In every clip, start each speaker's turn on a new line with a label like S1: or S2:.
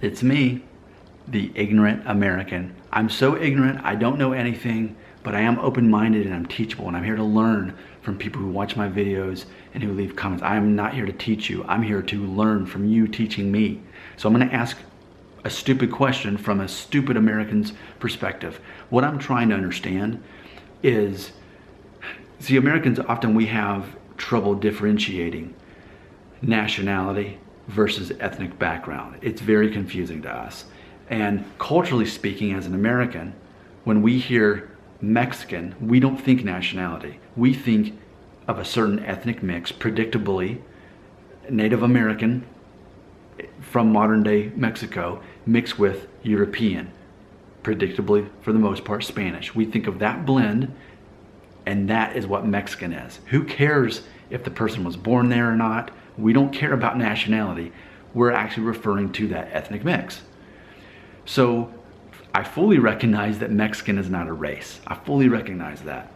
S1: It's me, the ignorant American. I'm so ignorant, I don't know anything, but I am open-minded and I'm teachable, and I'm here to learn from people who watch my videos and who leave comments. I am not here to teach you. I'm here to learn from you teaching me. So I'm gonna ask a stupid question from a stupid American's perspective. What I'm trying to understand is, see, Americans often, we have trouble differentiating nationality versus ethnic background. It's very confusing to us. And culturally speaking, as an American, when we hear Mexican, we don't think nationality. We think of a certain ethnic mix, predictably Native American from modern day Mexico mixed with European, predictably for the most part Spanish. We think of that blend, and that is what Mexican is. Who cares if the person was born there or not? We don't care about nationality. We're actually referring to that ethnic mix. So I fully recognize that Mexican is not a race. I fully recognize that.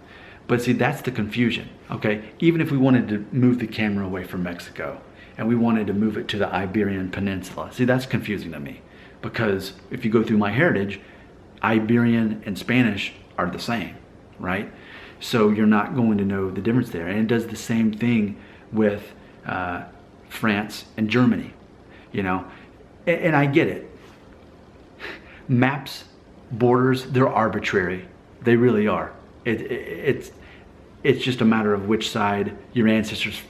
S1: But see, that's the confusion, okay? Even if we wanted to move the camera away from Mexico and we wanted to move it to the Iberian Peninsula, see, that's confusing to me, because if you go through my heritage, Iberian and Spanish are the same, right? So you're not going to know the difference there. And it does the same thing with France and Germany, you know? And I get it. Maps, borders, they're arbitrary. They really are. It's just a matter of which side your ancestors,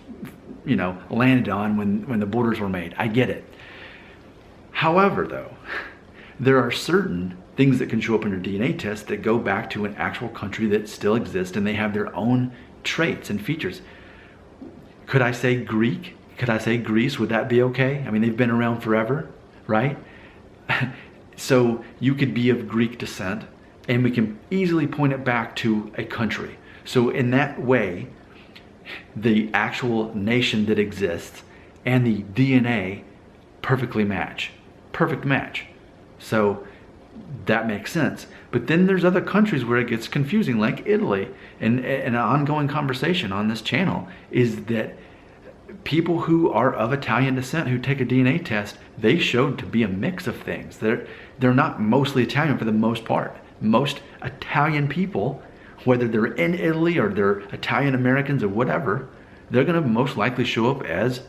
S1: you know, landed on when the borders were made. I get it. However, though, there are certain things that can show up in your DNA test that go back to an actual country that still exists, and they have their own traits and features. Could I say Greek? Could I say Greece? Would that be okay? I mean, they've been around forever, right? So you could be of Greek descent, and we can easily point it back to a country. So in that way, the actual nation that exists and the DNA perfectly match. Perfect match. So that makes sense. But then there's other countries where it gets confusing, like Italy. And an ongoing conversation on this channel is that people who are of Italian descent who take a DNA test, they showed to be a mix of things. They're not mostly Italian for the most part. Most Italian people, whether they're in Italy or they're Italian Americans or whatever, they're going to most likely show up as,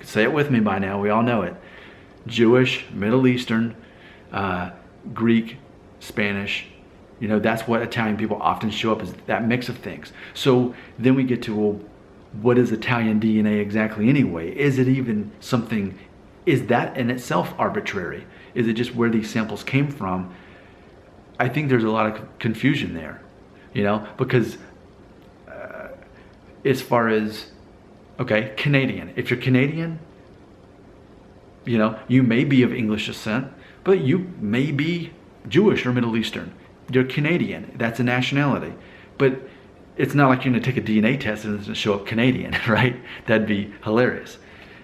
S1: say it with me by now, we all know it, Jewish, Middle Eastern, Greek, Spanish. You know, that's what Italian people often show up as, that mix of things. So then we get to, well, what is Italian DNA exactly anyway? Is it even something, is that in itself arbitrary? Is it just where these samples came from? I think there's a lot of confusion there, you know, because as far as, okay, Canadian, if you're Canadian, you know, you may be of English descent, but you may be Jewish or Middle Eastern. You're Canadian, that's a nationality. But it's not like you're gonna take a DNA test and it's gonna show up Canadian, right? That'd be hilarious.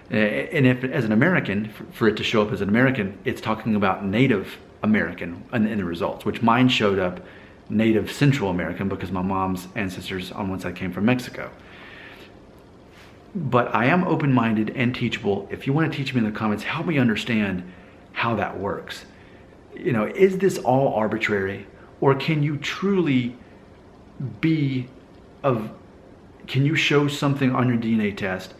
S1: And if, as an American, for it to show up as an American, it's talking about Native American in the results, which mine showed up Native Central American because my mom's ancestors on one side came from Mexico. But I am open-minded and teachable. If you want to teach me in the comments, help me understand how that works. You know, is this all arbitrary, or can you truly be of, can you show something on your DNA test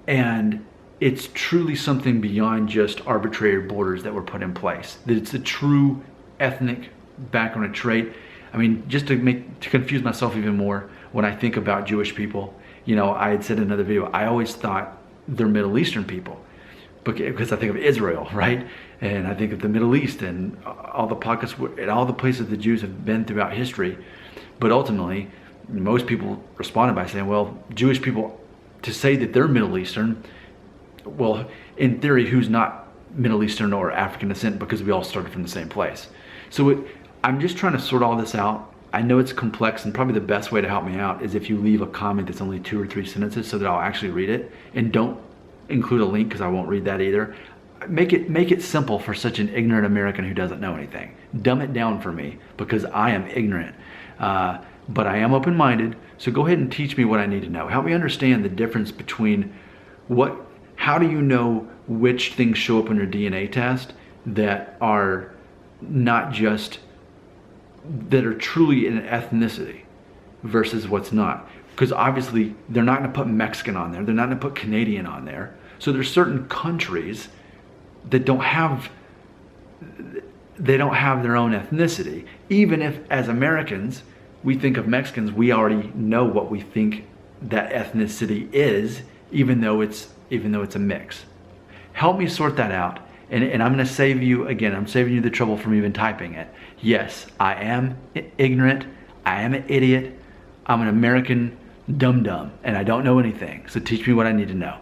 S1: and it's truly something beyond just arbitrary borders that were put in place, that it's a true ethnic background, a trait? I mean, just to confuse myself even more, when I think about Jewish people, you know, I had said in another video, I always thought they're Middle Eastern people because I think of Israel, right? And I think of the Middle East and all the pockets and all the places the Jews have been throughout history. But ultimately, most people responded by saying, well, Jewish people, to say that they're Middle Eastern, well, in theory, who's not Middle Eastern or African descent, because we all started from the same place. So I'm just trying to sort all this out. I know it's complex, and probably the best way to help me out is if you leave a comment that's only 2 or 3 sentences so that I'll actually read it, and don't include a link because I won't read that either. Make it simple for such an ignorant American who doesn't know anything. Dumb it down for me because I am ignorant. But I am open-minded, so go ahead and teach me what I need to know. Help me understand the difference between how do you know which things show up in your DNA test that are not just, that are truly an ethnicity versus what's not. Because obviously they're not going to put Mexican on there. They're not going to put Canadian on there. So there's certain countries that don't have their own ethnicity. Even if as Americans we think of Mexicans, we already know what we think that ethnicity is, even though it's a mix. Help me sort that out. And I'm going to save you, again, I'm saving you the trouble from even typing it. Yes, I am ignorant. I am an idiot. I'm an American dum-dum, and I don't know anything. So teach me what I need to know.